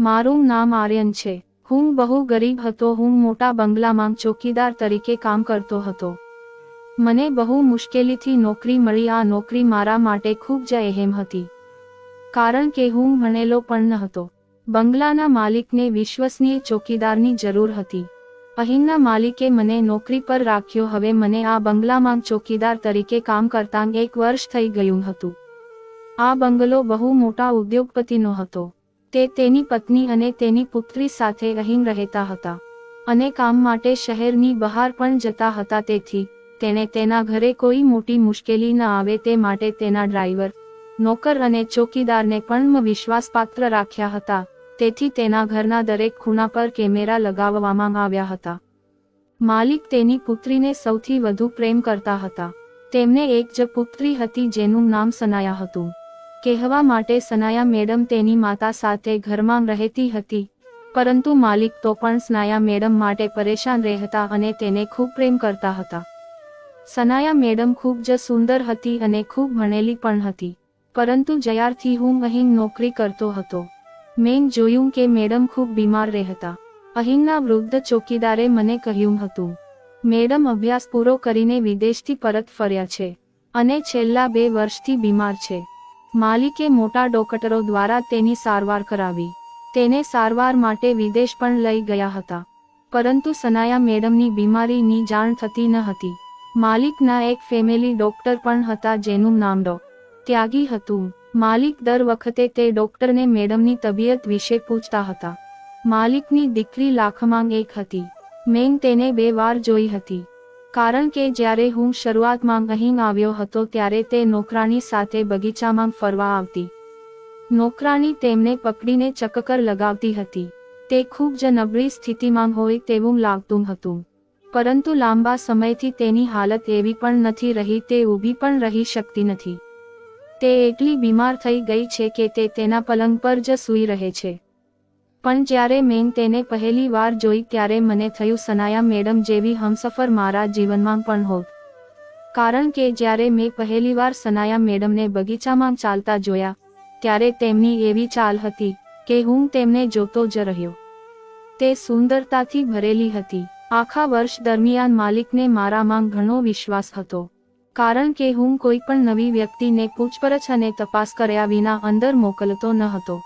મારું નામ આર્યન છે. હું બહુ ગરીબ હતો. હું મોટા બંગલામાં ચોકીદાર તરીકે કામ કરતો હતો. મને બહુ મુશ્કેલીથી નોકરી મળી. આ નોકરી મારા માટે ખૂબ જ અહેમ હતી, કારણ કે હું ભણેલો પણ ન હતો. બંગલાના માલિકને વિશ્વસનીય ચોકીદારની જરૂર હતી. અહીંના માલિકે મને નોકરી પર રાખ્યો. હવે મને આ બંગલામાં ચોકીદાર તરીકે કામ કરતા 1 વર્ષ થઈ ગયું હતું. આ બંગલો બહુ મોટા ઉદ્યોગપતિનો હતો. તે તેની પત્ની અને તેની પુત્રી સાથે અહીં રહેતા હતા અને કામ માટે શહેરની બહાર પણ જતા હતા. તેથી તેણે તેના ઘરે કોઈ મોટી મુશ્કેલી ન આવે તે માટે તેના ડ્રાઈવર, નોકર અને ચોકીદારને પણ વિશ્વાસપાત્ર રાખ્યા હતા. તેથી તેના ઘરના દરેક ખૂણા પર કેમેરા લગાવવામાં આવ્યા હતા. માલિક તેની પુત્રીને સૌથી વધુ પ્રેમ કરતા હતા. તેમને એક જ પુત્રી હતી જેનું નામ સનાયા હતું. કહેવા માટે સનાયા મેડમ તેની માતા સાથે ઘરમાં રહેતી હતી, પરંતુ માલિક તો પણ સનાયા મેડમ માટે પરેશાન રહેતા અને તેને ખૂબ પ્રેમ કરતા હતા. સનાયા મેડમ ખૂબ જ સુંદર હતી અને ખૂબ ભણેલી પણ હતી, પરંતુ જ્યારથી હું અહીં નોકરી કરતો હતો, મેં જોયું કે મેડમ ખૂબ બીમાર રહેતા. અહીંના વૃદ્ધ ચોકીદારે મને કહ્યું હતું, મેડમ અભ્યાસ પૂરો કરીને વિદેશથી પરત ફર્યા છે અને છેલ્લા 2 વર્ષથી બીમાર છે. માલિકે મોટા ડોક્ટરો દ્વારા તેની સારવાર કરાવી. તેને સારવાર માટે વિદેશ પણ લઈ ગયા હતા, પરંતુ સનાયા મેડમની બીમારીની જાણ થતી ન હતી. માલિકના એક ફેમિલી ડોક્ટર પણ હતા જેનું નામ ડો. ત્યાગી હતું. માલિક દર વખતે તે ડોક્ટરને મેડમની તબિયત વિશે પૂછતા હતા. માલિકની દીકરી લાખમાં એક હતી. મેં તેને 2 વાર જોઈ હતી, કારણ કે જ્યારે હું શરૂઆતમાં અહીં આવ્યો હતો ત્યારે તે નોકરાણી સાથે બગીચામાં ફરવા આવતી. નોકરાણી તેમને પકડીને ચક્કર લગાવતી હતી. તે ખૂબ જ નબળી સ્થિતિમાં હોય તેવું લાગતું હતું, પરંતુ લાંબા સમયથી તેની હાલત એવી પણ નથી રહી. તે ઊભી પણ રહી શકતી નથી. તે એટલી બીમાર થઈ ગઈ છે કે તે તેના પલંગ પર જ સૂઈ રહે છે. પણ જ્યારે મેં તેને પહેલી વાર જોઈ ત્યારે મને થયું સનાયા મેડમ જેવી હમસફર મારા જીવનમાં પણ હોત. કારણ કે જ્યારે મેં પહેલીવાર સનાયા મેડમને બગીચામાં ચાલતા જોયા ત્યારે તેમની એવી ચાલ હતી કે હું તેમને જોતો જ રહ્યો. તે સુંદરતાથી ભરેલી હતી. આખા વર્ષ દરમિયાન માલિકને મારામાં ઘણો વિશ્વાસ હતો, કારણ કે હું કોઈ પણ નવી વ્યક્તિને પૂછપરછ અને તપાસ કર્યા વિના અંદર મોકલતો ન હતો.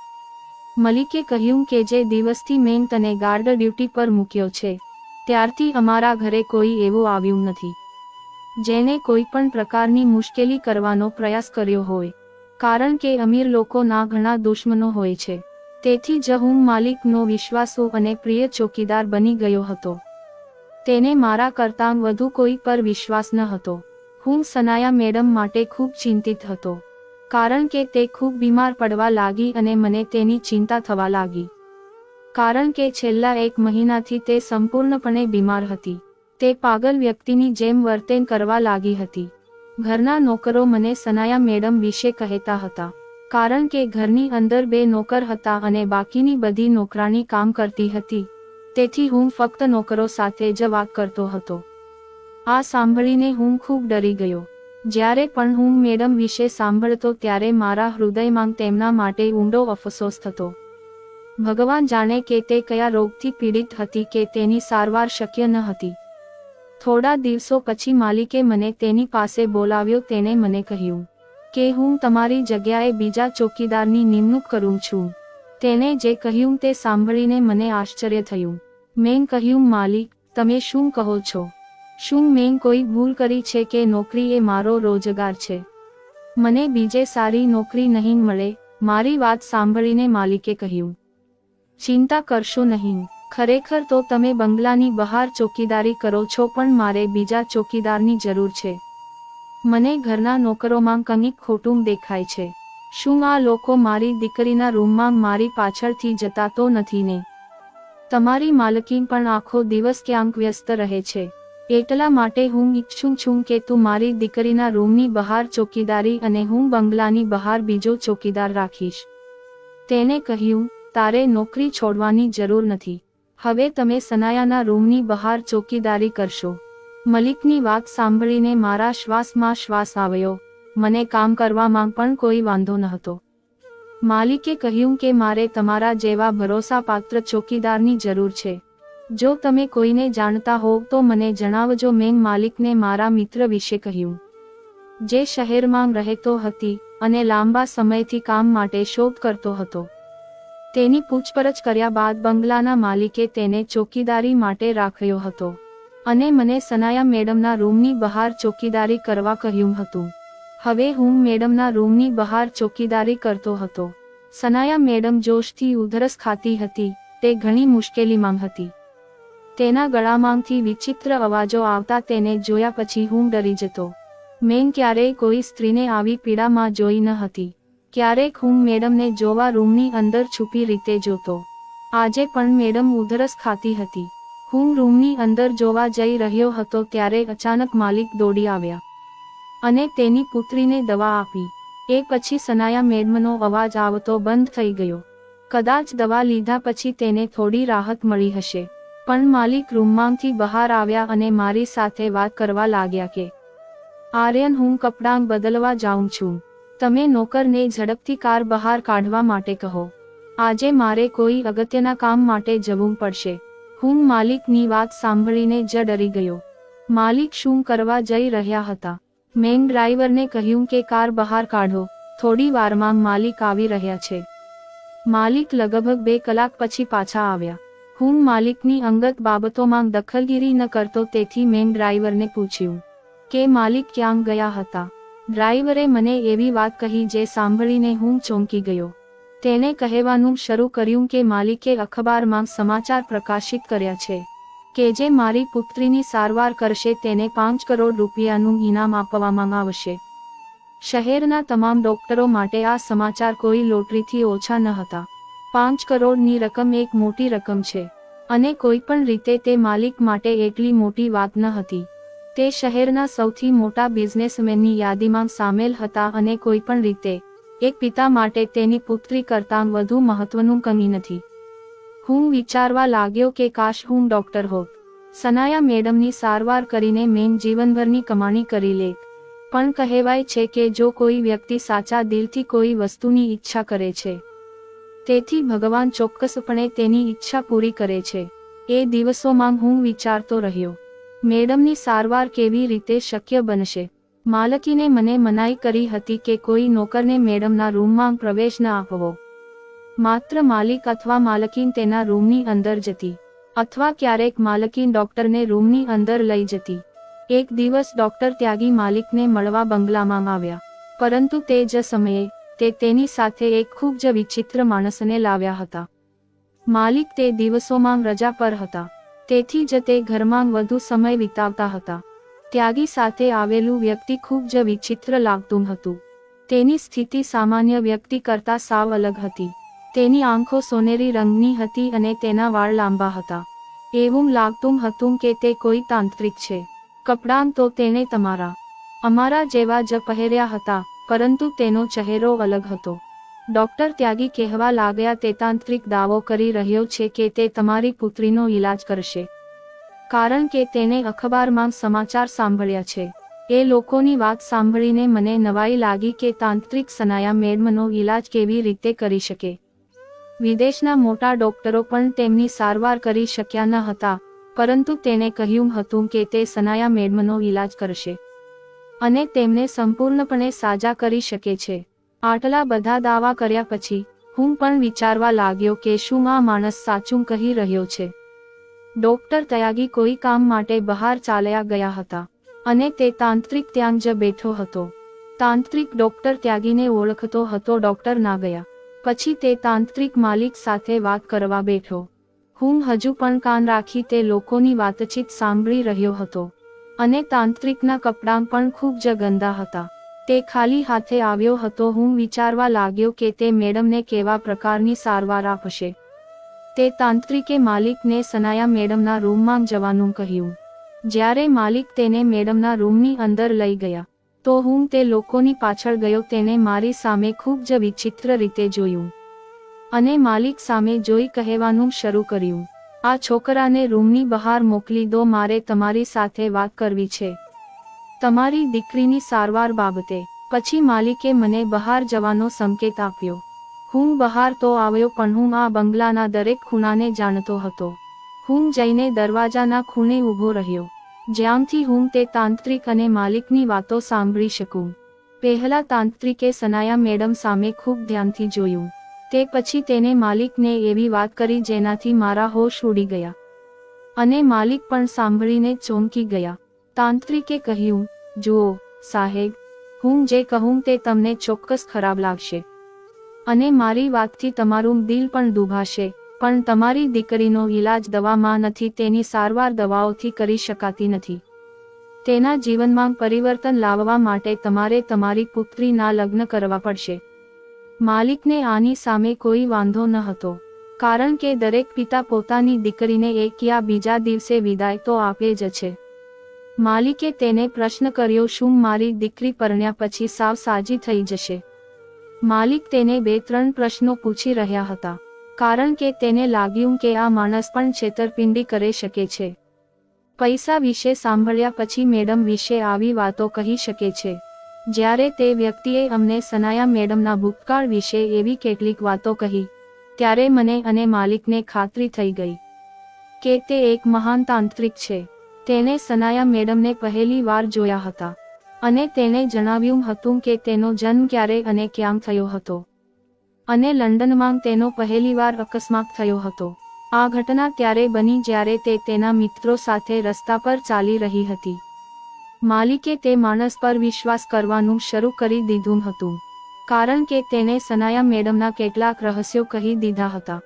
મલિકે કહ્યું કે જે દિવસથી મેં તને ગાર્ડ ડ્યુટી પર મૂક્યો છે ત્યારથી અમારા ઘરે કોઈ એવું આવ્યું નથી જેને કોઈ પણ પ્રકારની મુશ્કેલી કરવાનો પ્રયાસ કર્યો હોય, કારણ કે અમીર લોકોના ઘણા દુશ્મનો હોય છે. તેથી જ હું માલિકનો વિશ્વાસુ અને પ્રિય ચોકીદાર બની ગયો હતો. તેને મારા કરતાં વધુ કોઈ પર વિશ્વાસ ન હતો. હું સનાયા મેડમ માટે ખૂબ ચિંતિત હતો, કારણ કે તે ખૂબ બીમાર પડવા લાગી અને મને તેની ચિંતા થવા લાગી, કારણ કે છેલ્લા 1 મહિનાથી તે સંપૂર્ણપણે બીમાર હતી. તે પાગલ વ્યક્તિની જેમ વર્તન કરવા લાગી હતી. ઘરના નોકરો મને સનાયા મેડમ વિશે કહેતા હતા, કારણ કે ઘરની અંદર 2 નોકર હતા અને બાકીની બધી નોકરાણી કામ કરતી હતી. તેથી હું ફક્ત નોકરો સાથે જ વાત કરતો હતો. આ સાંભળીને હું ખૂબ ડરી ગયો. જ્યારે પણ હું મેડમ વિશે સાંભળતો ત્યારે મારા હૃદયમાં તેમના માટે ઊંડો અફસોસ થતો. ભગવાન જાણે કે તે કયા રોગથી પીડિત હતી કે તેની સારવાર શક્ય ન હતી. થોડા દિવસો પછી માલિકે મને તેની પાસે બોલાવ્યો. તેણે મને કહ્યું કે હું તમારી જગ્યાએ બીજા ચોકીદારની નિમણૂક કરું છું. તેણે જે કહ્યું તે સાંભળીને મને આશ્ચર્ય થયું. મેં કહ્યું, માલિક, તમે શું કહો છો? શું મેં કોઈ ભૂલ કરી છે કે નોકરી એ મારો રોજગાર છે? મને બીજે સારી નોકરી નહીં મળે? મારી વાત સાંભળીને માલિકે કહ્યું, ચિંતા કરશો નહીં. ખરેખર તો તમે બંગલાની બહાર ચોકીદારી કરો છો, પણ મારે બીજા ચોકીદારની જરૂર છે. મને ઘરના નોકરોમાં કંઈક ખોટું દેખાય છે. શું આ લોકો મારી દીકરીના રૂમમાં મારી પાછળથી જતા તો નથી ને? તમારી માલકીન પણ આખો દિવસ ક્યાંક વ્યસ્ત રહે છે. એટલા માટે હું ઈચ્છું છું કે તું મારી દીકરીના રૂમની બહાર ચોકીદારી અને હું બંગલાની બહાર બીજો ચોકીદાર રાખીશ. તેને કહ્યું, તારે નોકરી છોડવાની જરૂર નથી. હવે તમે સનાયાના રૂમની બહાર ચોકીદારી કરશો. મલિકની વાત સાંભળીને મારા શ્વાસમાં શ્વાસ આવ્યો. મને કામ કરવામાં પણ કોઈ વાંધો ન હતો. માલિકે કહ્યું કે મારે તમારા જેવા ભરોસાપાત્ર ચોકીદારની જરૂર છે. જો તમે કોઈને જાણતા હોવ તો મને જણાવજો. મેં માલિકને મારા મિત્ર વિશે કહ્યું, જે શહેરમાં રહેતો હતી અને લાંબા સમયથી કામ માટે શોધ કરતો હતો. તેની પૂછપરછ કર્યા બાદ બંગલાના માલિકે તેને ચોકીદારી માટે રાખ્યો હતો અને મને સનાયા મેડમના રૂમની બહાર ચોકીદારી કરવા કહ્યું હતું. હવે હું મેડમના રૂમની બહાર ચોકીદારી કરતો હતો. સનાયા મેડમ જોશથી ઉધરસ ખાતી હતી. તે ઘણી મુશ્કેલીમાં હતી. તેના ગળામાંથી વિચિત્ર અવાજો આવતા તેને જોયા પછી હું ડરી જતો. મેં ક્યારેય કોઈ સ્ત્રીને આવી પીડામાં જોઈ ન હતી. ક્યારેક હું મેડમને જોવા રૂમની અંદર છુપી રીતે જોતો. આજે પણ મેડમ ઉધરસ ખાતી હતી. હું રૂમની અંદર જોવા જઈ રહ્યો હતો ત્યારે અચાનક માલિક દોડી આવ્યા અને તેની પુત્રીને દવા આપી. એ પછી સનાયા મેડમનો અવાજ આવતો બંધ થઈ ગયો. કદાચ દવા લીધા પછી તેને થોડી રાહત મળી હશે. પણ માલિક રૂમમાંથી બહાર આવ્યા અને મારી સાથે વાત કરવા લાગ્યા કે, આર્યન, હું કપડાં બદલવા જાઉં છું. તમે નોકરને ઝડપથી કાર બહાર કાઢવા માટે કહો. આજે મારે કોઈ અગત્યના કામ માટે જવું પડશે. હું માલિકની વાત સાંભળીને જ ડરી ગયો. માલિક શું કરવા જઈ રહ્યા હતા? મેં ડ્રાઈવરને કહ્યું કે કાર બહાર કાઢો. થોડી વારમાં માલિક આવી રહ્યા છે. માલિક લગભગ 2 કલાક પછી પાછા આવ્યા. હું માલિકની અંગત બાબતોમાં દખલગીરી ન કરતો, તેથી મેં ડ્રાઈવરને પૂછ્યું કે માલિક ક્યાં ગયા હતા. ડ્રાઈવરે મને એવી વાત કહી જે સાંભળીને હું ચોંકી ગયો. તેણે કહેવાનું શરૂ કર્યું કે માલિકે અખબારમાં સમાચાર પ્રકાશિત કર્યા છે કે જે મારી પુત્રીની સારવાર કરશે તેને 5 કરોડ રૂપિયાનું ઇનામ આપવામાં આવશે. શહેરના તમામ ડોક્ટરો માટે આ સમાચાર કોઈ લોટરીથી ઓછા ન હતા. 5 કરોડની રકમ એક મોટી રકમ છે અને કોઈપણ રીતે તે માલિક માટે એટલી મોટી વાત ન હતી. તે શહેરના સૌથી મોટા બિઝનેસમેનની યાદીમાં સામેલ હતા અને કોઈપણ રીતે એક પિતા માટે તેની પુત્રી કરતાં વધુ મહત્વનું કંઈ નથી. હું વિચારવા લાગ્યો કે કાશ હું ડોક્ટર હોત. સનાયા મેડમની સારવાર કરીને મેં જીવનભરની કમાણી કરી લેત. પણ કહેવાય છે કે જો કોઈ વ્યક્તિ સાચા દિલથી કોઈ વસ્તુની ઈચ્છા કરે છે, તેથી ભગવાન ચોક્કસપણે તેની ઈચ્છા પૂરી કરે છે. એ દિવસોમાં હું વિચારતો રહ્યો, મેડમની સારવાર કેવી રીતે શક્ય બનશે. માલકીને મને મનાઈ કરી હતી કે કોઈ નોકરને મેડમના રૂમમાં પ્રવેશ ન આપવો. માત્ર માલિક અથવા માલકીન તેના રૂમની અંદર જતી, અથવા ક્યારેક માલકીન ડોક્ટરને રૂમની અંદર લઈ જતી. એક દિવસ ડોક્ટર ત્યાગી માલિકને મળવા બંગલામાં આવ્યા, પરંતુ તે જ સમયે તે તેની સાથે એક ખૂબ જ વિચિત્ર માણસને લાવ્યા હતા. માલિક તે દિવસોમાં રજા પર હતા, તેથી જ તે ઘરમાં વધુ સમય વિતાવતા હતા. ત્યાગી સાથે આવેલું વ્યક્તિ ખૂબ જ વિચિત્ર લાગતું હતું. તેની સ્થિતિ સામાન્ય વ્યક્તિ કરતાં સાવ અલગ હતી. તેની આંખો સોનેરી રંગની હતી અને તેના વાળ લાંબા હતા. એવું લાગતું હતું કે તે કોઈ તાંત્રિક છે. કપડાં તો તેણે અમારા જેવા જ પહેર્યા હતા, પરંતુ તેનો ચહેરો અલગ હતો. ડોક્ટર ત્યાગી કહેવા લાગ્યા, તે તાંત્રિક દાવો કરી રહ્યો છે કે તે તમારી પુત્રીનો ઈલાજ કરશે, કારણ કે તેને અખબારમાં સમાચાર સાંભળ્યા છે. એ લોકોની વાત સાંભળીને મને નવાઈ લાગી કે તાંત્રિક સનાયા મેડમનો ઈલાજ કેવી રીતે કરી શકે. વિદેશના મોટા ડોક્ટરો પણ તેમની સારવાર કરી શક્યા ન હતા, પરંતુ તેણે કહ્યું હતું કે તે સનાયા મેડમનો ઈલાજ કરશે અને તેમને સંપૂર્ણપણે સાજા કરી શકે છે. આટલા બધા દાવા કર્યા પછી હું પણ વિચારવા લાગ્યો કે શું આ માણસ સાચું કહી રહ્યો છે. ડોક્ટર ત્યાગી કોઈ કામ માટે બહાર ચાલ્યા ગયા હતા અને તે તાંત્રિક ત્યાં જ બેઠો હતો. તાંત્રિક ડોક્ટર ત્યાગીને ઓળખતો હતો. ડોક્ટર ના ગયા પછી તે તાંત્રિક માલિક સાથે વાત કરવા બેઠો. હું હજુ પણ કાન રાખી તે લોકોની વાતચીત સાંભળી રહ્યો હતો અને તાંત્રિકના કપડાં પણ ખૂબ જ ગંદા હતા. તે ખાલી હાથે આવ્યો હતો. હું વિચારવા લાગ્યો કે તે મેડમને કેવા પ્રકારની સારવાર આપશે. તે તાંત્રિકે માલિકને સનાયા મેડમના રૂમમાં જવાનું કહ્યું. જ્યારે માલિક તેને મેડમના રૂમની અંદર લઈ ગયા તો હું તે લોકોની પાછળ ગયો. તેને મારી સામે ખૂબ જ વિચિત્ર રીતે જોયું અને માલિક સામે જોઈ કહેવાનું શરૂ કર્યું, આ છોકરાને રૂમની બહાર મોકલી દો, મારે તમારી સાથે વાત કરવી છે, તમારી દીકરીની સારવાર બાબતે. પછી માલિકે મને બહાર જવાનો સંકેત આપ્યો. હું બહાર તો આવ્યો પણ હું આ બંગલાના દરેક ખૂણાને જાણતો હતો. હું જઈને દરવાજાના ખૂણે ઊભો રહ્યો, જ્યાંથી હું તે તાંત્રિક અને માલિકની વાતો સાંભળી શકું. પહેલા તાંત્રિકે સનાયા મેડમ સામે ખૂબ ધ્યાનથી જોયું. તે પછી તેને માલિકને એવી વાત કરી જેનાથી મારા હોશ ઉડી ગયા અને માલિક પણ સાંભળીને ચોંકી ગયા. તાંત્રિકે કહ્યું, જુઓ સાહેબ, હું જે કહું તે તમને ચોક્કસ ખરાબ લાગશે અને મારી વાતથી તમારું દિલ પણ દુભાશે, પણ તમારી દીકરીનો ઈલાજ દવામાં નથી, તેની સારવાર દવાઓથી કરી શકાતી નથી. તેના જીવનમાં પરિવર્તન લાવવા માટે તમારે તમારી પુત્રીના લગ્ન કરવા પડશે. માલિકને આની સામે કોઈ વાંધો ન હતો, કારણ કે દરેક પિતા પોતાની દીકરીને એક યા બીજા દિવસે વિદાય તો આપે જ છે. માલિકે તેને પ્રશ્ન કર્યો, શું મારી દીકરી પરણ્યા પછી સાવ સાજી થઈ જશે? માલિક તેને 2-3 પ્રશ્નો પૂછી રહ્યા હતા, કારણ કે તેને લાગ્યું કે આ માણસ પણ છેતરપિંડી કરી શકે છે. પૈસા વિશે સાંભળ્યા પછી મેડમ વિશે આવી વાતો કહી શકે છે. જ્યારે તે વ્યક્તિએ અમને સનાયા મેડમના ભૂતકાળ વિશે એવી કેટલીક વાતો કહી, ત્યારે મને અને માલિકને ખાતરી થઈ ગઈ કે તે એક મહાન તાંત્રિક છે. તેને સનાયા મેડમને પહેલી વાર જોયા હતા અને તેને જણાવ્યું હતું કે તેનો જન્મ ક્યારે અને ક્યાં થયો હતો અને લંડનમાં તેનો પહેલીવાર અકસ્માત થયો હતો. આ ઘટના ત્યારે બની જ્યારે તે તેના મિત્રો સાથે રસ્તા પર ચાલી રહી હતી. માલિકે તે માણસ પર વિશ્વાસ કરવાનું શરૂ કરી દીધું હતું, કારણ કે તેને સનાયા મેડમના કેટલાક રહસ્યો કહી દીધા હતા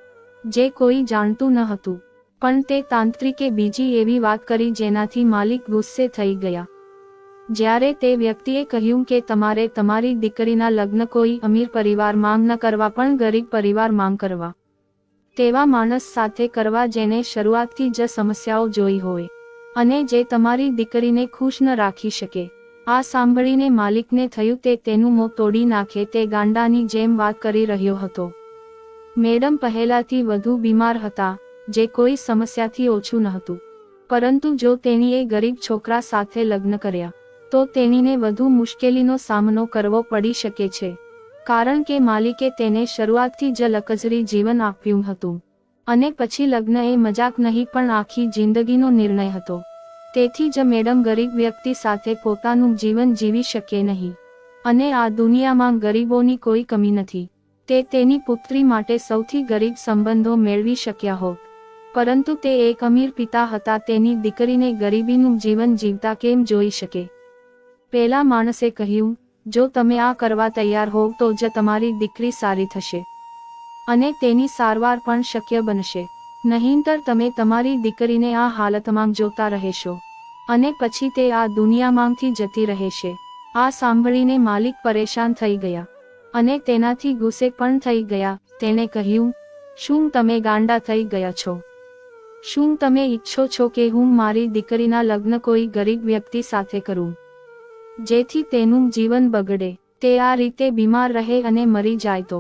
જે કોઈ જાણતું ન હતું. પણ તે તાંત્રિકે બીજી એવી વાત કરી જેનાથી માલિક ગુસ્સે થઈ ગયા. જ્યારે તે વ્યક્તિએ કહ્યું કે તમારે તમારી દીકરીના લગ્ન કોઈ અમીર પરિવાર માંગ ન કરવા પણ ગરીબ પરિવાર માંગ કરવા, તેવા માણસ સાથે કરવા જેને શરૂઆતથી જ સમસ્યાઓ જોઈ હોય અને જે તમારી દીકરીને ખુશ ન રાખી શકે. આ સાંભળીને માલિકને થયું તે તેનું મોં તોડી નાખે, તે ગાંડાની જેમ વાત કરી રહ્યો હતો. મેડમ પહેલાથી વધુ બીમાર હતા, જે કોઈ સમસ્યાથી ઓછું નહોતું, પરંતુ જો તેણીએ ગરીબ છોકરા સાથે લગ્ન કર્યા તો તેણીને વધુ મુશ્કેલીનો સામનો કરવો પડી શકે છે, કારણ કે માલિકે તેને શરૂઆતથી જ લકઝરી જીવન આપ્યું હતું અને પછી લગ્ન એ મજાક નહીં પણ આખી જિંદગીનો નિર્ણય હતો. તેથી જ મેડમ ગરીબ વ્યક્તિ સાથે પોતાનું જીવન જીવી શકે નહીં અને આ દુનિયામાં ગરીબોની કોઈ કમી નથી. તે તેની પુત્રી માટે સૌથી ગરીબ સંબંધો મેળવી શક્યા હોત, પરંતુ તે એક અમીર પિતા હતા, તેની દીકરીને ગરીબીનું જીવન જીવતા કેમ જોઈ શકે? પેલા માણસે કહ્યું, જો તમે આ કરવા તૈયાર હોવ તો જ તમારી દીકરી સારી થશે અને તેની સારવાર પણ શક્ય બનશે. નહીંતર તમે તમારી દીકરીને આ હાલતમાં જોતા રહેશો અને પછી તે આ દુનિયામાંથી જતી રહેશે. આ સાંભળીને માલિક પરેશાન થઈ ગયા અને તેનાથી ગુસ્સે પણ થઈ ગયા. તેણે કહ્યું, શું તમે ગાંડા થઈ ગયા છો? શું તમે ઈચ્છો છો કે હું મારી દીકરીના લગ્ન કોઈ ગરીબ વ્યક્તિ સાથે કરું, જેથી તેનું જીવન બગડે, તે આ રીતે બીમાર રહે અને મરી જાય તો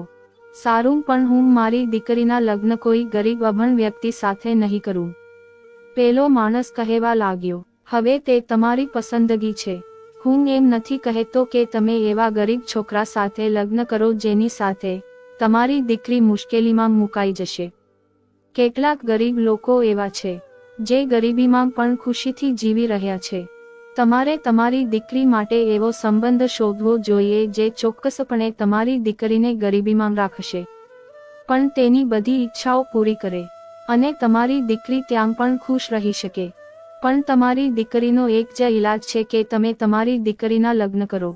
સારું, પણ હું મારી દીકરીના લગ્ન કોઈ ગરીબ અભણ વ્યક્તિ સાથે નહીં કરું. પેલો માણસ કહેવા લાગ્યો, હવે તે તમારી પસંદગી છે. હું એમ નથી કહેતો કે તમે એવા ગરીબ છોકરા સાથે લગ્ન કરો જેની સાથે તમારી દીકરી મુશ્કેલીમાં મુકાઈ જશે. કેટલાક ગરીબ લોકો એવા છે જે ગરીબીમાં પણ ખુશીથી જીવી રહ્યા છે. તમારે તમારી દીકરી માટે એવો સંબંધ શોધવો જોઈએ જે ચોક્કસપણે તમારી દીકરીને ગરીબીમાં રાખશે પણ તેની બધી ઈચ્છાઓ પૂરી કરે અને તમારી દીકરી ત્યાં પણ ખુશ રહી શકે. પણ તમારી દીકરીનો એક જ ઈલાજ છે કે તમે તમારી દીકરીના લગ્ન કરો,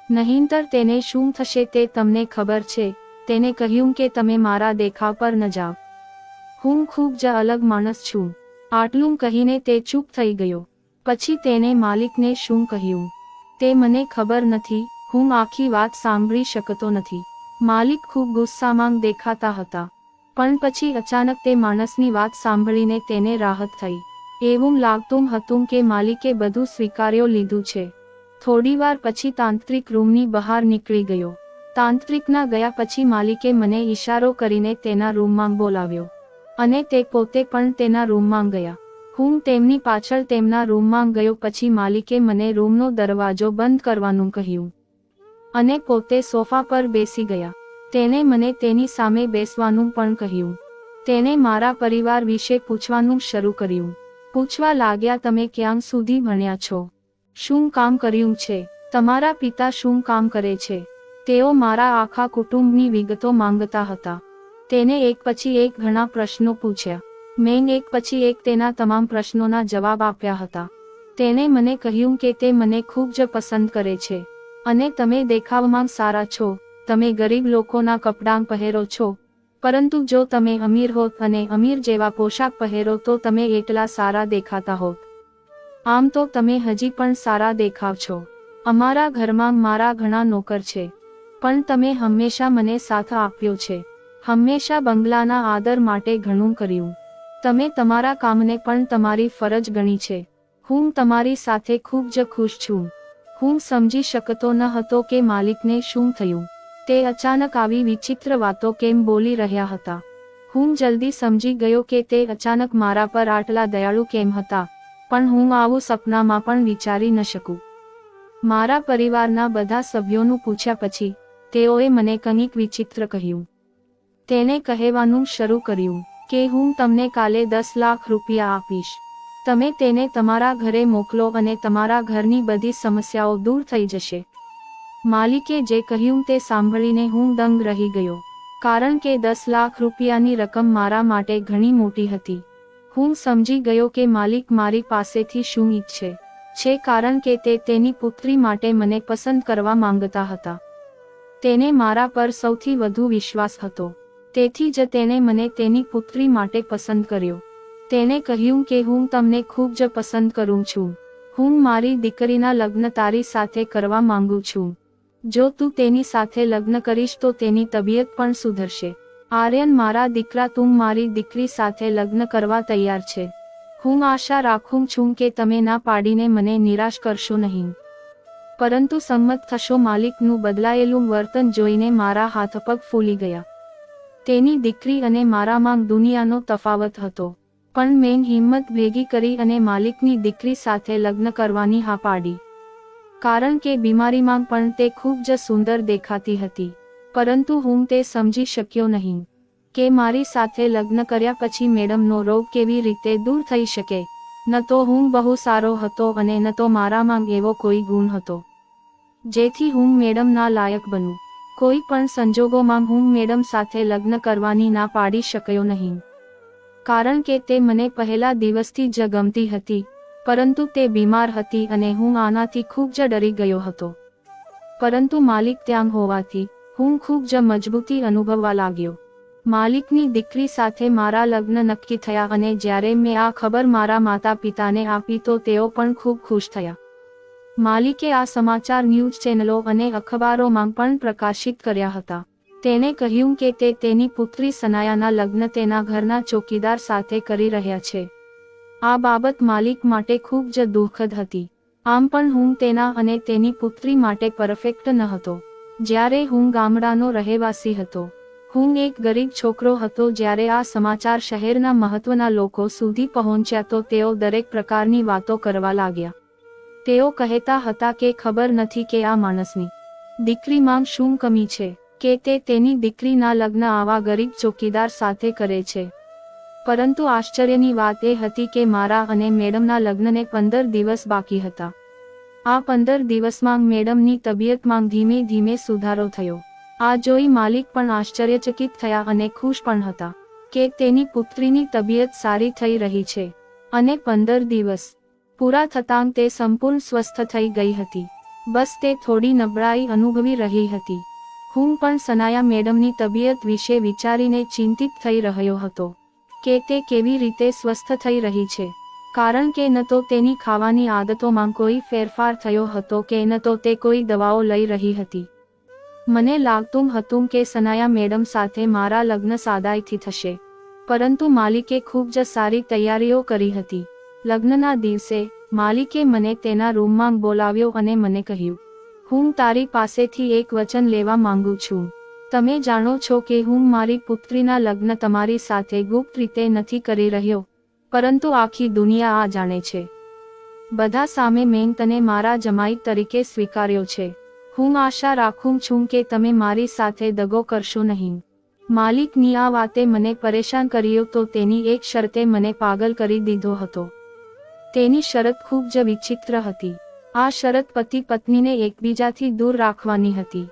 નહીંતર તેને શું થશે તે તમને ખબર છે. તેને કહ્યું કે તમે મારા દેખાવ પર ન જાઓ, હું ખૂબ જ અલગ માણસ છું. આટલું કહીને તે ચૂપ થઈ ગયો. પછી તેને માલિકને શું કહ્યું તે મને ખબર નથી, હું આખી વાત સાંભળી શકતો નથી. માલિક ખૂબ ગુસ્સામાં દેખાતા હતા, પણ પછી અચાનક તે માણસની વાત સાંભળીને તેને રાહત થઈ. એવું લાગતું હતું કે માલિકે બધું સ્વીકાર્યો લીધું છે. થોડીવાર પછી તાંત્રિક રૂમની બહાર નીકળી ગયો. તાંત્રિકના ગયા પછી માલિકે મને ઈશારો કરીને તેના રૂમમાં બોલાવ્યો અને તે પોતે પણ તેના રૂમમાં ગયા. હું તેમની પાછળ તેમના રૂમમાં ગયો. પછી માલિકે મને રૂમનો દરવાજો બંધ કરવાનું કહ્યું અને પોતે સોફા પર બેસી ગયા. તેણે મને તેની સામે બેસવાનું પણ કહ્યું. તેણે મારા પરિવાર વિશે પૂછવાનું શરૂ કર્યું. પૂછવા લાગ્યા, તમે ક્યાં સુધી ભણ્યા છો? શું કામ કર્યું છે? તમારા પિતા શું કામ કરે છે? તેઓ મારા આખા કુટુંબની વિગતો માંગતા હતા. તેને એક પછી એક ઘણા પ્રશ્નો પૂછ્યા. મેં એક પછી એક તેના તમામ પ્રશ્નોના જવાબ આપ્યા હતા. તેણે મને કહ્યું કે તે મને ખૂબ જ પસંદ કરે છે અને તમે દેખાવમાં સારા છો. તમે ગરીબ લોકોના કપડાં પહેરો છો, પરંતુ જો તમે અમીર હોત અને અમીર જેવા પોશાક પહેરો તો તમે એટલા સારા દેખાતા હોત. આમ તો તમે હજી પણ સારા દેખાવ છો. અમારા ઘરમાં મારા ઘણા નોકર છે, પણ તમે હંમેશા મને સાથ આપ્યો છે. હંમેશા બંગલાના આદર માટે ઘણું કર્યું. તમે તમારા કામને પણ તમારી ફરજ ગણી છે. હું તમારી સાથે ખૂબ જ ખુશ છું. હું સમજી શકતો ન હતો કે માલિકને શું થયું. તે અચાનક આવી વિચિત્ર વાતો કેમ બોલી રહ્યા હતા. હું જલ્દી સમજી ગયો કે તે અચાનક મારા પર આટલા દયાળુ કેમ હતા, પણ હું આવું સપનામાં પણ વિચારી ન શકું. મારા પરિવારના બધા સભ્યોનું પૂછ્યા પછી તેઓએ મને કંઈક વિચિત્ર કહ્યું. તેણે કહેવાનું શરૂ કર્યું કે હું તમને કાલે 10 લાખ રૂપિયા આપીશ. તમે તેને તમારા ઘરે મોકલો અને તમારા ઘરની બધી સમસ્યાઓ દૂર થઈ જશે. માલિકે જે કહ્યું તે સાંભળીને હું દંગ રહી ગયો, કારણ કે 10 લાખ રૂપિયાની રકમ મારા માટે ઘણી મોટી હતી. હું સમજી ગયો કે માલિક મારી પાસેથી શું ઈચ્છે છે, કારણ કે તે તેની પુત્રી માટે મને પસંદ કરવા માંગતા હતા. તેને મારા પર સૌથી વધુ વિશ્વાસ હતો, તેથી જ તેણે મને તેની પુત્રી માટે પસંદ કર્યો. તેણે કહ્યું કે હું તમને ખૂબ જ પસંદ કરું છું. હું મારી દીકરીના લગ્ન તારી સાથે કરવા માંગુ છું. જો તું તેની સાથે લગ્ન કરીશ તો તેની તબિયત પણ સુધરશે. આર્યન, મારા દીકરા, તું મારી દીકરી સાથે લગ્ન કરવા તૈયાર છે. હું આશા રાખું છું કે તમે ના પાડીને મને નિરાશ કરશો નહીં, પરંતુ સંમત થશો. માલિકનું બદલાયેલું વર્તન જોઈને મારા હાથ પગ ફૂલી ગયા. તેની દીકરી અને મારામાં દુનિયાનો તફાવત હતો, પણ મેં હિંમત ભેગી કરી અને માલિકની દીકરી સાથે લગ્ન કરવાની હા પાડી. કારણ કે બીમારીમાં પણ તે ખૂબ જ સુંદર દેખાતી હતી, પરંતુ હું તે સમજી શક્યો નહીં કે મારી સાથે લગ્ન કર્યા પછી મેડમનો રોગ કેવી રીતે દૂર થઈ શકે. ન તો હું બહુ સારો હતો અને ન તો મારામાં એવો કોઈ ગુણ હતો જેથી હું મેડમના લાયક બનું. કોઈ પણ સંજોગોમાં હું મેડમ સાથે લગ્ન કરવાની ના પાડી શક્યો નહીં, કારણ કે તે મને પહેલા દિવસથી જ ગમતી હતી, પરંતુ તે બીમાર હતી અને હું આનાથી ખૂબ જ ડરી ગયો હતો. પરંતુ માલિક ત્યાં હોવાથી હું ખૂબ જ મજબૂતી અનુભવવા લાગ્યો. માલિકની દીકરી સાથે મારા લગ્ન નક્કી થયા અને જ્યારે મેં આ ખબર મારા માતા પિતાને આપી તો તેઓ પણ ખૂબ ખુશ થયા. માલિકે આ સમાચાર ન્યૂઝ ચેનલો અને અખબારોમાં પણ પ્રકાશિત કર્યા હતા. તેણે કહ્યું કે તે તેની પુત્રી સનાયાના લગ્ન તેના ઘરના ચોકીદાર સાથે કરી રહ્યા છે. આ બાબત માલિક માટે ખૂબ જ દુઃખદ હતી. આમ પણ હું તેના અને તેની પુત્રી માટે પરફેક્ટ ન હતો. જ્યારે હું ગામડાનો રહેવાસી હતો, હું એક ગરીબ છોકરો હતો. જ્યારે આ સમાચાર શહેરના મહત્વના લોકો સુધી પહોંચ્યા તો તેઓ દરેક પ્રકારની વાતો કરવા લાગ્યા. તેઓ કહેતા હતા કે ખબર નથી કે આ માણસની દીકરીમાં શું કમી છે કે તે તેની દીકરીના લગ્ન આવા ગરીબ ચોકીદાર સાથે કરે છે. પરંતુ આશ્ચર્યની વાત એ હતી કે મારા અને મેડમના લગ્નને 15 દિવસ બાકી હતા. આ 15 દિવસમાં મેડમની તબિયતમાં ધીમે ધીમે સુધારો થયો. આ જોઈ માલિક પણ આશ્ચર્યચકિત થયા અને ખુશ પણ હતા કે તેની પુત્રીની તબિયત સારી થઈ રહી છે. અને 15 દિવસ પૂરા થતાં તે સંપૂર્ણ સ્વસ્થ થઈ ગઈ હતી. બસ તે થોડી નબળાઈ અનુભવી રહી હતી. હું પણ સનાયા મેડમની તબિયત વિશે વિચારીને ચિંતિત થઈ રહ્યો હતો કે તે કેવી રીતે સ્વસ્થ થઈ રહી છે, કારણ કે ન તો તેની ખાવાની આદતોમાં કોઈ ફેરફાર થયો હતો કે ન તો તે કોઈ દવાઓ લઈ રહી હતી. મને લાગતું હતું કે સનાયા મેડમ સાથે મારા લગ્ન સાદાઈથી થશે, પરંતુ માલિકે ખૂબ જ સારી તૈયારીઓ કરી હતી. લગ્નના દિવસે માલિકે મને તેના રૂમમાં બોલાવ્યો અને મને કહ્યું, હું તારી પાસેથી એક વચન લેવા માંગુ છું. તમે જાણો છો કે હું મારી પુત્રીના લગ્ન તમારી સાથે ગુપ્ત રીતે નથી કરી રહ્યો, પરંતુ આખી દુનિયા આ જાણે છે. બધા સામે મેં તને મારા જમાઈ તરીકે સ્વીકાર્યો છે. હું આશા રાખું છું કે તમે મારી સાથે દગો કરશો નહીં. માલિકની આ વાતે મને પરેશાન કર્યો તો તેની એક શરતે મને પાગલ કરી દીધો હતો. તેની શરત ખૂબ જ વિચિત્ર હતી. આ શરત પતિ પત્નીને એકબીજાથી દૂર રાખવાની હતી.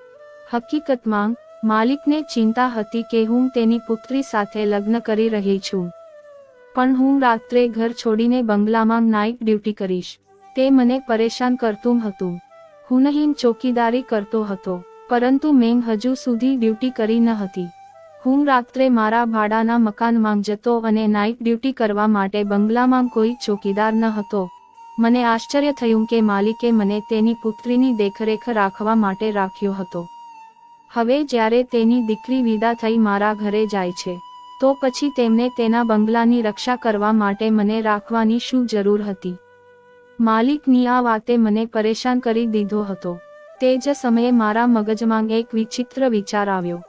હકીકતમાં માલિકને ચિંતા હતી કે હું તેની પુત્રી સાથે લગ્ન કરી રહી છું, પણ હું રાત્રે ઘર છોડીને બંગલામાં નાઇટ ડ્યુટી કરીશ. તે મને પરેશાન કરતું હતું. હું નહીં ચોકીદારી કરતો હતો, પરંતુ મેં હજુ સુધી ડ્યુટી કરી ન હતી. હું રાત્રે મારા ભાડાના મકાનમાં જતો અને નાઇટ ડ્યુટી કરવા માટે બંગલામાં કોઈ ચોકીદાર ન હતો. મને આશ્ચર્ય થયું કે માલિકે મને તેની પુત્રીની દેખરેખ રાખવા માટે રાખ્યો હતો. હવે જ્યારે તેની દીકરી વિદા થઈ મારા ઘરે જાય છે, તો પછી તેમને તેના બંગલાની રક્ષા કરવા માટે મને રાખવાની શું જરૂર હતી? માલિકની આ વાતે મને પરેશાન કરી દીધો હતો. તે જ સમયે મારા મગજમાં એક વિચિત્ર વિચાર આવ્યો.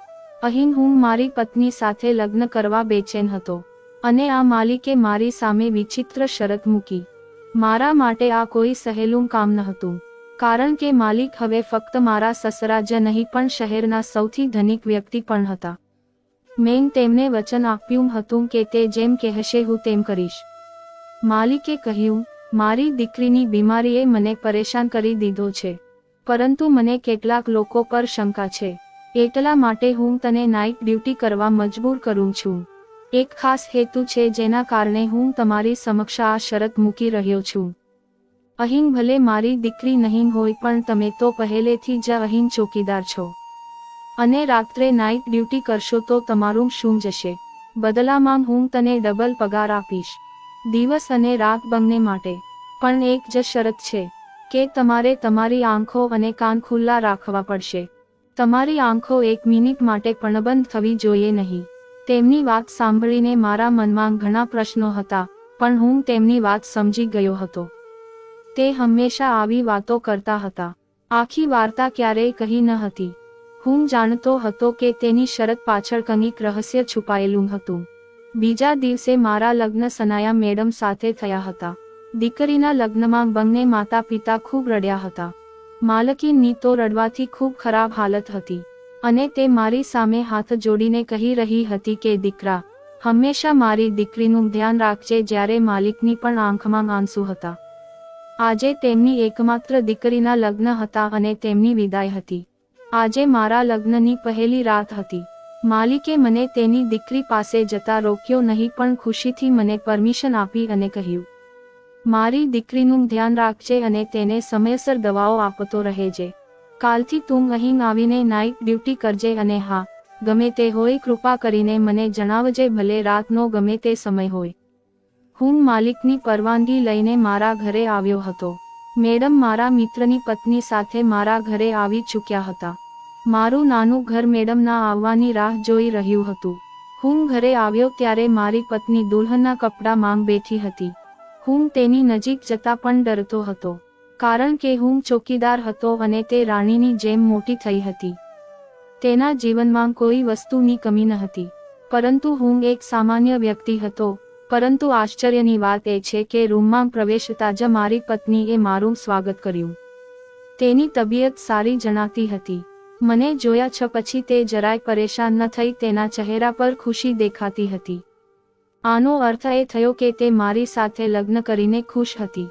અહીં હું મારી પત્ની સાથે લગ્ન કરવા બેચેન હતો, અને આ માલિકે મારી સામે વિચિત્ર શરત મૂકી. મારા માટે આ કોઈ સહેલું કામ ન હતું, કારણ કે માલિક હવે ફક્ત મારા સસરા જ નહીં પણ શહેરના સૌથી ધનિક વ્યક્તિ પણ હતા. મેં તેમને વચન આપ્યું હતું કે તે જેમ કહેશે હું તેમ કરીશ. માલિકે કહ્યું, મારી દીકરીની બીમારીએ મને પરેશાન કરી દીધો છે, પરંતુ મને કેટલાક લોકો પર શંકા છે. એટલા માટે હું તને નાઇટ ડ્યુટી કરવા મજબૂર કરું છું. એક ખાસ હેતુ છે જેના કારણે હું તમારી સમક્ષ આ શરત મૂકી રહ્યો છું. અહીં ભલે મારી દીકરી નહીં હોય પણ તમે તો પહેલેથી જ અહીં ચોકીદાર છો, અને રાત્રે નાઇટ ડ્યુટી કરશો તો તમારું શું જશે? બદલામાં હું તને ડબલ પગાર આપીશ, દિવસ અને રાત બંને માટે. પણ એક જ શરત છે કે તમારે તમારી આંખો અને કાન ખુલ્લા રાખવા પડશે. તમારી આંખો 1 મિનિટ માટે પણ બંધ થવી જોઈએ નહીં. તેમની વાત સાંભળીને મારા મનમાં ઘણા પ્રશ્નો હતા, પણ હું તેમની વાત સમજી ગયો હતો. તે હંમેશા આવી વાતો કરતા હતા. આખી વાર્તા ક્યારેય કહી ન હતી. હું જાણતો હતો કે તેની શરત પાછળ કંઈક રહસ્ય છુપાયેલું હતું. બીજા દિવસે મારા લગ્ન સનાયા મેડમ સાથે થયા હતા. દીકરીના લગ્નમાં બંને માતા પિતા ખૂબ રડ્યા હતા. માલકીનની તો રડવાથી ખૂબ ખરાબ હાલત હતી, અને તે મારી સામે હાથ જોડીને કહી રહી હતી કે દીકરા, હંમેશા મારી દીકરીનું ધ્યાન રાખજે. જ્યારે માલિકની પણ આંખમાં આંસુ હતા. આજે તેમની એકમાત્ર દીકરીના લગ્ન હતા અને તેમની વિદાય હતી. આજે મારા લગ્નની પહેલી રાત હતી. માલિકે મને તેની દીકરી પાસે જતા રોક્યો નહીં, પણ ખુશીથી મને પરમિશન આપી અને કહ્યું, મારી દીકરીનું ધ્યાન રાખજે અને તેને સમયસર દવાઓ આપતો રહેજે. કાલથી તું અહીં આવીને નાઇટ ડ્યુટી કરજે, અને હા, ગમે તે હોય કૃપા કરીને મને જણાવજે, ભલે રાતનો ગમે તે સમય હોય. હું માલિકની પરવાનગી લઈને મારા ઘરે આવ્યો હતો. મેડમ મારા મિત્રની પત્ની સાથે મારા ઘરે આવી ચૂક્યા હતા. મારું નાનું ઘર મેડમના આવવાની રાહ જોઈ રહ્યું હતું. હું ઘરે આવ્યો ત્યારે મારી પત્ની દુલ્હનના કપડામાં બેઠી હતી. હું તેની નજીક જતા પણ ડરતો હતો, કારણ કે હું ચોકીદાર હતો અને તે રાણીની જેમ મોટી થઈ હતી. તેના જીવનમાં કોઈ વસ્તુની કમી ન હતી, પરંતુ હું એક સામાન્ય વ્યક્તિ હતો. પરંતુ આશ્ચર્યની વાત એ છે કે રૂમમાં પ્રવેશતા જ મારી પત્નીએ મારું સ્વાગત કર્યું. તેની તબિયત સારી જણાતી હતી. મને જોયા છ પછી તે જરાય પરેશાન ન થઈ. તેના ચહેરા પર ખુશી દેખાતી હતી. આનો અર્થ એ થયો કે તે મારી સાથે લગ્ન કરીને ખુશ હતી,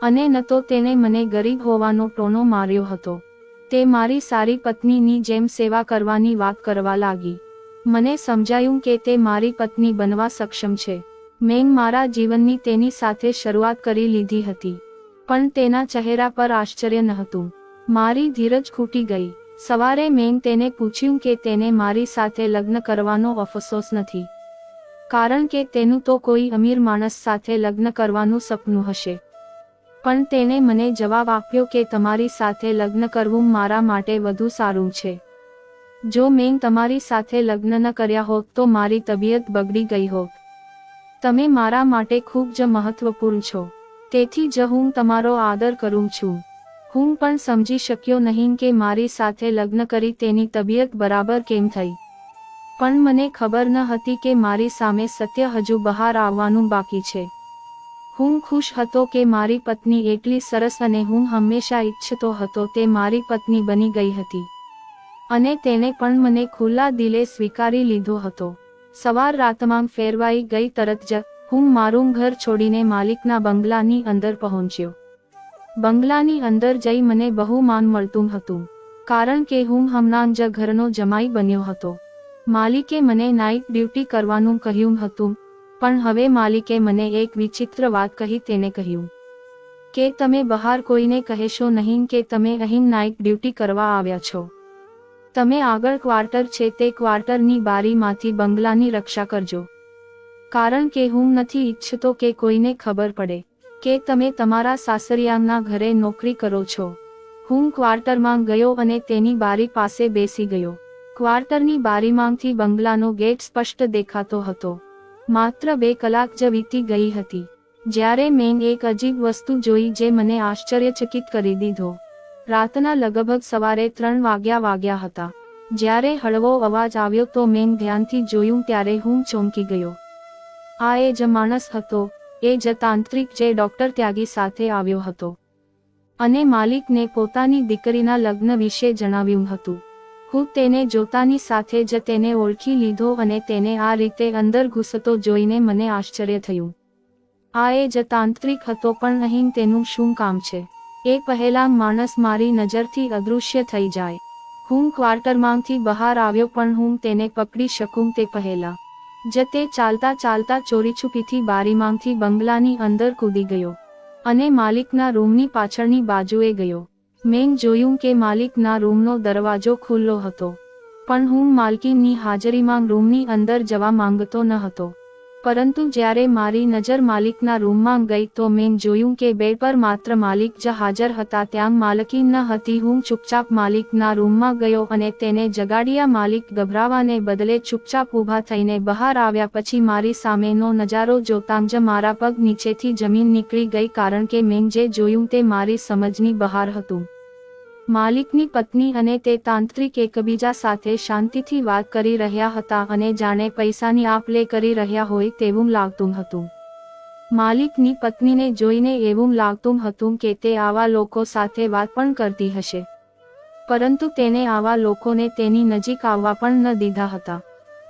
અને ન તો તેને મને ગરીબ હોવાનો ટોનો માર્યો હતો. તે મારી સારી પત્નીની જેમ સેવા કરવાની વાત કરવા લાગી. મને સમજાયું કે તે મારી પત્ની બનવા સક્ષમ છે. મેં મારા જીવનની તેની સાથે શરૂઆત કરી લીધી હતી, પણ તેના ચહેરા પર આશ્ચર્ય નહોતું. મારી ધીરજ ખૂટી ગઈ. સવારે મેં તેને પૂછ્યું કે તેને મારી સાથે લગ્ન કરવાનો અફસોસ નથી, કારણ કે તેનું તો કોઈ અમીર માણસ સાથે લગ્ન કરવાનું સપનું હશે. પણ તેણે મને જવાબ આપ્યો કે તમારી સાથે લગ્ન કરવું મારા માટે વધુ સારું છે. જો મેં તમારી સાથે લગ્ન ન કર્યા હોત તો મારી તબિયત બગડી ગઈ હોત. તમે મારા માટે ખૂબ જ મહત્વપૂર્ણ છો, તેથી જ હું તમારો આદર કરું છું. હું પણ સમજી શક્યો નહીં કે મારી સાથે લગ્ન કરી તેની તબિયત બરાબર કેમ થઈ. પણ મને ખબર ન હતી કે મારી સામે સત્ય હજુ બહાર આવવાનું બાકી છે. હું ખુશ હતો કે મારી પત્ની એટલી સરસ અને હું હંમેશા ઈચ્છતો હતો તે મારી પત્ની બની ગઈ હતી અને તેને પણ મને ખુલ્લા દિલે સ્વીકારી લીધો હતો। સવાર રાતમાં ફેરવાઈ ગઈ। તરત જ હું મારું ઘર છોડીને માલિકના બંગલાની અંદર પહોંચ્યો। બંગલાની અંદર જઈ મને બહુ માન મળતું હતું કારણ કે હું હમણાં જ ઘરનો જમાઈ બન્યો હતો। માલિકે મને નાઇટ ડ્યુટી કરવાનું કહ્યું હતું પણ હવે માલિકે મને એક વિચિત્ર વાત કહી। તેને કહ્યું કે તમે બહાર કોઈને કહેશો નહીં કે તમે અહીં નાઇટ ડ્યુટી કરવા આવ્યા છો। તમે આગળ ક્વાર્ટર છે તે ક્વાર્ટરની બારીમાંથી બંગલાની રક્ષા કરજો કારણ કે હું નથી ઈચ્છતો કે કોઈને ખબર પડે કે તમે તમારા સાસરિયાના ઘરે નોકરી કરો છો। હું ક્વાર્ટરમાં ગયો અને તેની બારી પાસે બેસી ગયો। ક્વાર્ટરની બારીમાંથી બંગલાનો ગેટ સ્પષ્ટ દેખાતો હતો। માત્ર 2 કલાક જ વીતી ગઈ હતી જ્યારે મેં એક અજીબ વસ્તુ જોઈ જે મને આશ્ચર્યચકિત કરી દીધો। રાતના લગભગ સવારે 3 વાગ્યા હતા જ્યારે હળવો અવાજ આવ્યો તો મેં ધ્યાનથી જોયું ત્યારે હું ચોંકી ગયો। આ એ જ માણસ હતો, એ જ તાંત્રિક જે ડોક્ટર ત્યાગી સાથે આવ્યો હતો અને માલિકને પોતાની દીકરીના લગ્ન વિશે જણાવ્યું હતું। હું તેને જોતાની સાથે જ તેને ઓળખી લીધો અને તેને આ રીતે અંદર ઘૂસતો જોઈને મને આશ્ચર્ય થયું। આ એ જ તાંત્રિક હતો પણ અહીં તેનું શું કામ છે? એ પહેલા માણસ મારી નજરથી અદૃશ્ય થઈ જાય। હું ક્વાર્ટરમાંથી બહાર આવ્યો પણ હું તેને પકડી શકું તે પહેલા જ તે ચાલતા ચાલતા ચોરીછુપીથી બારીમાંથી બંગલાની અંદર કૂદી ગયો અને માલિકના રૂમની પાછળની બાજુએ ગયો। મેં જોયું કે માલિકના રૂમનો દરવાજો ખુલ્લો હતો પણ હું માલકીનની હાજરીમાં રૂમની અંદર જવા માંગતો ન હતો પરંતુ જ્યારે મારી નજર માલિકના રૂમમાં ગઈ તો મેં જોયું કે બેડ પર માત્ર માલિક જ હાજર હતા, ત્યાં માલકીન ન હતી। હું ચૂપચાપ માલિકના રૂમમાં ગયો અને તેને જગાડ્યા। માલિક ગભરાવાને બદલે ચૂપચાપ ઊભા થઈને બહાર આવ્યા। પછી મારી સામેનો નજારો જોતાં જ મારા પગ નીચેથી જમીન નીકળી ગઈ કારણ કે મેં જે જોયું તે મારી સમજની બહાર હતું। માલિકની પત્ની અને તે તાંત્રિક એકબીજા સાથે શાંતિથી વાત કરી રહ્યા હતા અને જાણે પૈસાની આપ-લે કરી રહ્યા હોય તેવું લાગતું હતું। માલિકની પત્નીને જોઈને એવું લાગતું હતું કે તે આવા લોકો સાથે વાત પણ કરતી હશે પરંતુ તેને આવા લોકોને તેની નજીક આવવા પણ ન દીધા હતા।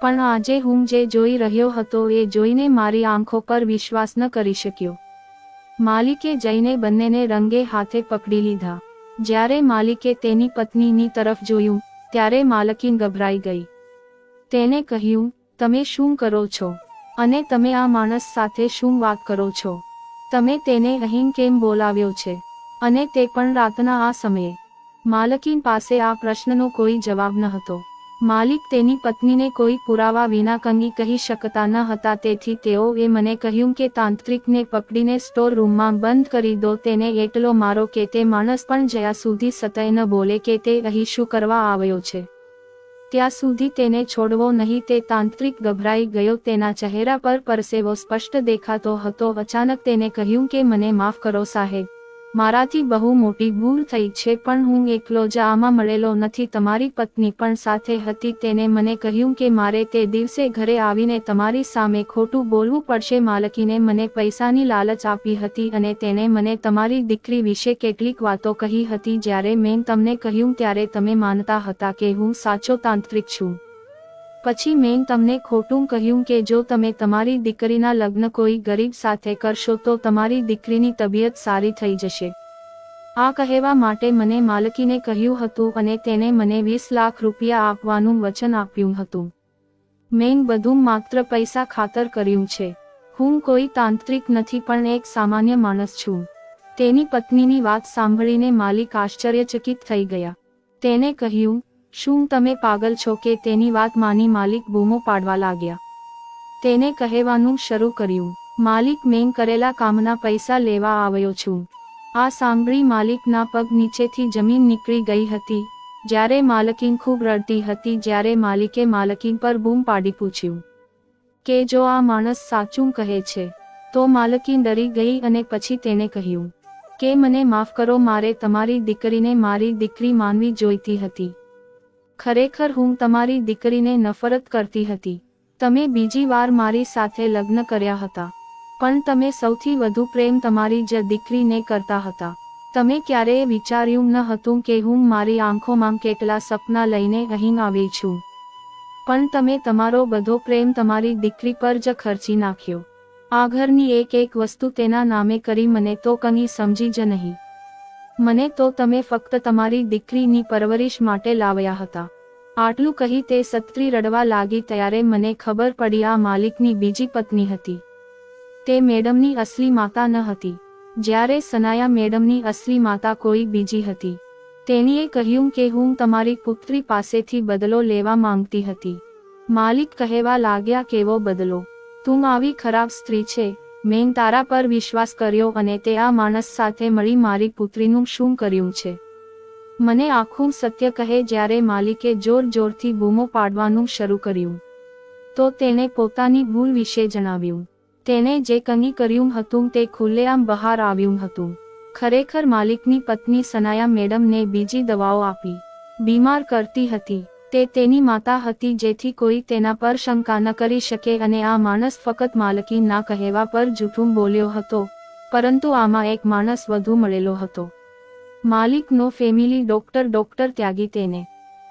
પણ આજે હું જે જોઈ રહ્યો હતો એ જોઈને મારી આંખો પર વિશ્વાસ ન કરી શક્યો। માલિકે જઈને બંનેને રંગે હાથે પકડી લીધા। જ્યારે માલિકે તેની પત્નીની તરફ જોયું ત્યારે માલકીન ગભરાઈ ગઈ। તેને કહ્યું, તમે શું કરો છો અને તમે આ માણસ સાથે શું વાત કરો છો? તમે તેને અહીં કેમ બોલાવ્યો છે અને તે પણ રાતના આ સમયે? માલકીન પાસે આ પ્રશ્નનો કોઈ જવાબ ન હતો। માલિક તેની પત્નીને કોઈ પુરાવા વિના કંઈ કહી શકતા ન હતા તેથી તેઓએ મને કહ્યું કે તાંત્રિકને પકડીને સ્ટોર રૂમમાં બંધ કરી દો। તેને એટલો મારો કે તે માણસ પણ જ્યાં સુધી સત્ય ન બોલે કે તે અહીં શું કરવા આવ્યો છે ત્યાં સુધી તેને છોડવો નહીં। તે તાંત્રિક ગભરાઈ ગયો, તેના ચહેરા પર પરસેવો સ્પષ્ટ દેખાતો હતો। અચાનક તેને કહ્યું કે મને માફ કરો સાહેબ, મારાથી બહુ મોટી ભૂલ થઈ છે પણ હું એકલો જ આમાં મળેલો નથી, તમારી પત્ની પણ સાથે હતી। તેને મને કહ્યું કે મારે તે દિવસે ઘરે આવીને તમારી સામે ખોટું બોલવું પડશે। માલકીને મને પૈસાની લાલચ આપી હતી અને તેને મને તમારી દીકરી વિશે કેટલીક વાતો કહી હતી। જ્યારે મેં તમને કહ્યું ત્યારે તમે માનતા હતા કે હું સાચો તાંત્રિક છું। પછી મેં તમને ખોટું કહ્યું કે જો તમે તમારી દીકરીના લગ્ન કોઈ ગરીબ સાથે કરશો તો તમારી દીકરીની તબિયત સારી થઈ જશે। આ કહેવા માટે મને માલકીને કહ્યું હતું અને તેને મને 20 લાખ રૂપિયા આપવાનું વચન આપ્યું હતું। મેં બધું માત્ર પૈસા ખાતર કર્યું છે। હું કોઈ તાંત્રિક નથી પણ એક સામાન્ય માણસ છું। તેની પત્નીની વાત સાંભળીને માલિક આશ્ચર્યચકિત થઈ ગયા। તેને કહ્યું, શું તમે પાગલ છો કે? તેની વાત માની માલિક બૂમો પાડવા લાગ્યા। તેને કહેવાનું શરૂ કર્યું, માલિક મેં કરેલા કામના પૈસા લેવા આવ્યો છું। આ સાંભળી માલિકના પગ નીચેથી જમીન નીકળી ગઈ હતી। જ્યારે માલકીન ખૂબ રડતી હતી જ્યારે માલિકે માલકીન પર બૂમ પાડી પૂછ્યું કે જો આ માણસ સાચું કહે છે તો માલકીન ડરી ગઈ અને પછી તેને કહ્યું કે મને માફ કરો, મારે તમારી દીકરીને મારી દીકરી માનવી જોઈતી હતી। ખરેખર હું તમારી દીકરીને નફરત કરતી હતી। તમે બીજી વાર મારી સાથે લગ્ન કર્યા હતા પણ તમે સૌથી વધુ પ્રેમ તમારી જ દીકરીને કરતા હતા. તમે ક્યારેય વિચાર્યું ન હતું કે હું મારી આંખોમાં કેટલા સપના લઈને અહીં આવી છું. પણ તમે તમારો બધો પ્રેમ તમારી દીકરી પર જ ખર્ચી નાખ્યો. આ ઘરની એક એક વસ્તુ તેના નામે કરી મને તો કંઈ સમજી જ નહીં. મને તો તમે ફક્ત તમારી દીકરીની પરવરિશ માટે લાવ્યા હતા. આટલું કહી તે સત્રી રડવા લાગી ત્યારે મને ખબર પડી આ માલિકની બીજી પત્ની હતી. તે મેડમની અસલી માતા ન હતી. જ્યારે સનાયા મેડમની અસલી માતા કોઈ બીજી હતી. તેણીએ કહ્યું કે હું તમારી પુત્રી પાસેથી બદલો લેવા માંગતી હતી. માલિક કહેવા લાગ્યા કેવો બદલો? તું આવી ખરાબ સ્ત્રી છે. મેં તારા પર વિશ્વાસ કર્યો અને તે આ માણસ સાથે મળી મારી પુત્રીનું શું કર્યું છે? મને આખું સત્ય કહે. જ્યારે માલિકે જોર જોરથી બૂમો પાડવાનું શરૂ કર્યું તો તેણે પોતાની ભૂલ વિશે જણાવ્યું. તેણે જે કંઈ કર્યું હતું તે ખુલ્લેઆમ બહાર આવ્યું હતું. ખરેખર માલિકની પત્ની સનાયા મેડમને બીજી દવાઓ આપી બીમાર કરતી હતી. તે તેની માતા હતી જેથી કોઈ તેના પર શંકા ન કરી શકે અને આ માણસ ફક્ત માલકીનના કહેવા પર જૂઠું બોલ્યો હતો. પરંતુ આમાં એક માણસ વધુ મળેલો હતો. માલિકનો ફેમિલી ડોક્ટર ત્યાગી. તેને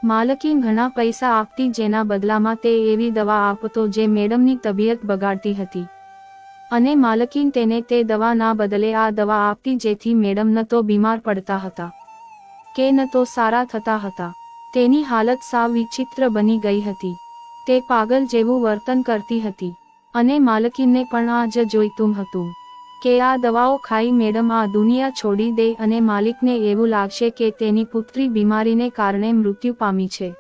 માલકીન ઘણા પૈસા આપતી જેના બદલામાં તે એવી દવા આપતો જે મેડમની તબિયત બગાડતી હતી અને માલકીન તેને તે દવાના બદલે આ દવા આપતી જેથી મેડમ ન તો બીમાર પડતા હતા કે ન તો સારા થતા હતા. તેની હાલત સાવ વિચિત્ર બની ગઈ હતી. તે પાગલ જેવું વર્તન કરતી હતી અને માલકીનને પણ આ જ જોઈતું હતું કે આ દવાઓ ખાઈ મેડમ આ દુનિયા છોડી દે અને માલિકને એવું લાગશે કે તેની પુત્રી બીમારીને કારણે મૃત્યુ પામી છે.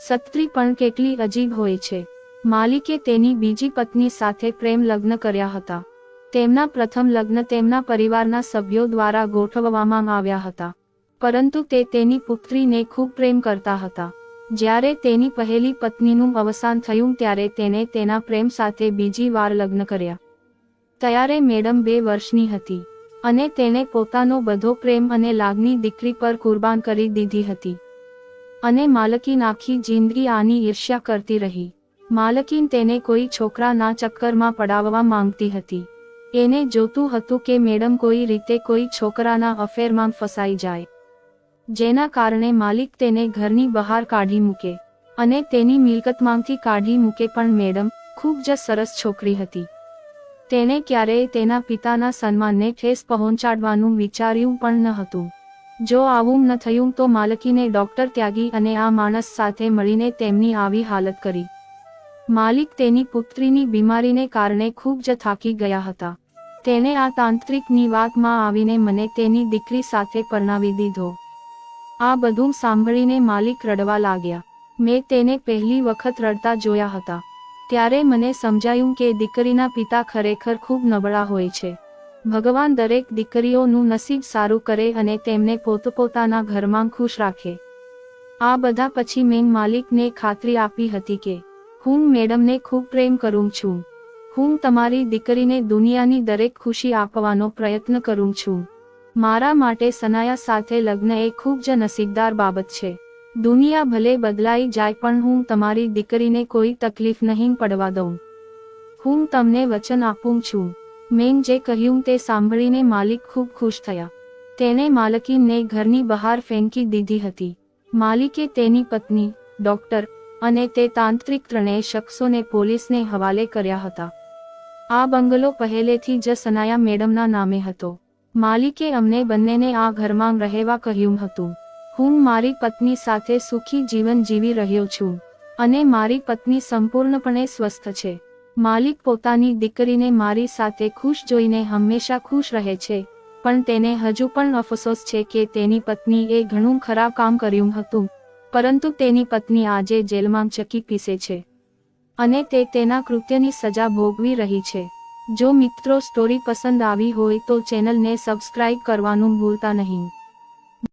સત્રી પણ કેટલી અજીબ હોય છે. માલિકે તેની બીજી પત્ની સાથે પ્રેમ લગ્ન કર્યા હતા. તેમના પ્રથમ લગ્ન તેમના પરિવારના સભ્યો દ્વારા ગોઠવવામાં આવ્યા હતા. પરંતુ તે તેની પુત્રીને ખૂબ પ્રેમ કરતા હતા. જ્યારે તેની પહેલી પત્નીનું અવસાન થયું ત્યારે તેણે તેના પ્રેમ સાથે બીજી વાર લગ્ન કર્યા. ત્યારે મેડમ 2 વર્ષની હતી અને તેણે પોતાનો બધો પ્રેમ અને લાગણી દીકરી પર કુરબાન કરી દીધી હતી. અને માલકીન આખી જિંદગી આની ઈર્ષ્યા કરતી રહી. માલકીન તેને કોઈ છોકરાના ચક્કરમાં પડાવવા માંગતી હતી. એને જોતું હતું કે મેડમ કોઈ રીતે કોઈ છોકરાના અફેરમાં ફસાઈ જાય, જેના કારણે માલિક તેને ઘરની બહાર કાઢી મૂકે અને તેની મિલકતમાંથી કાઢી મૂકે. પણ મેડમ ખૂબ જ સરસ છોકરી હતી. તેણે ક્યારેય તેના પિતાના સન્માનને ઠેસ પહોંચાડવાનું વિચાર્યું પણ ન હતું. જો આવું ન થયું તો માલકીને ડોક્ટર ત્યાગી અને આ માણસ સાથે મળીને તેમની આવી હાલત કરી. માલિક તેની પુત્રીની બીમારીને કારણે ખૂબ જ થાકી ગયા હતા. તેણે આ તાંત્રિકની વાતમાં આવીને મને તેની દીકરી સાથે પરણાવી દીધો. આ બધું સાંભળીને માલિક રડવા લાગ્યા. મેં તેને પહેલી વખત રડતા જોયા હતા ત્યારે મને સમજાયું કે દીકરીના પિતા ખરેખર ખૂબ નબળા હોય છે. ભગવાન દરેક દીકરીઓનું નસીબ સારું કરે અને તેમને પોતપોતાના ઘરમાં ખુશ રાખે. આ બધા પછી મેં માલિકને ખાતરી આપી હતી કે હું મેડમને ખૂબ પ્રેમ કરું છું. હું તમારી દીકરીને દુનિયાની દરેક ખુશી આપવાનો પ્રયત્ન કરું છું. મારા માટે સનાયા સાથે લગ્ન એ ખૂબ જ નસીબદાર બાબત છે. દુનિયા ભલે બદલાઈ જાય પણ હું તમારી દીકરીને કોઈ તકલીફ નહીં પડવા દઉં. હું તમને વચન આપું છું. મેં જે કહ્યું તે સાંભળીને માલિક ખૂબ ખુશ થયા. તેણે માલકીનને ઘરની બહાર ફેંકી દીધી હતી. માલિકે તેની પત્ની, ડોક્ટર અને તે તાંત્રિક ત્રણેય શખ્સોને પોલીસને હવાલે કર્યા હતા. આ બંગલો પહેલેથી જ સનાયા મેડમના નામે હતો. માલિકે અમને બંનેને આ ઘરમાં રહેવા કહ્યું હતું. હું મારી પત્ની સાથે સુખી જીવન જીવી રહ્યો છું અને મારી પત્ની સંપૂર્ણપણે સ્વસ્થ છે. માલિક પોતાની દીકરીને મારી સાથે ખુશ જોઈને હંમેશા ખુશ રહે છે, પણ તેને હજુ પણ અફસોસ છે કે તેની પત્નીએ ઘણું ખરાબ કામ કર્યું હતું, પરંતુ તેની પત્ની આજે જેલમાં ચકી પીસે છે અને તે તેના કૃત્યની સજા ભોગવી રહી છે. જો મિત્રો સ્ટોરી પસંદ આવી હોય તો ચેનલને સબસ્ક્રાઇબ કરવાનું ભૂલતા નહીં.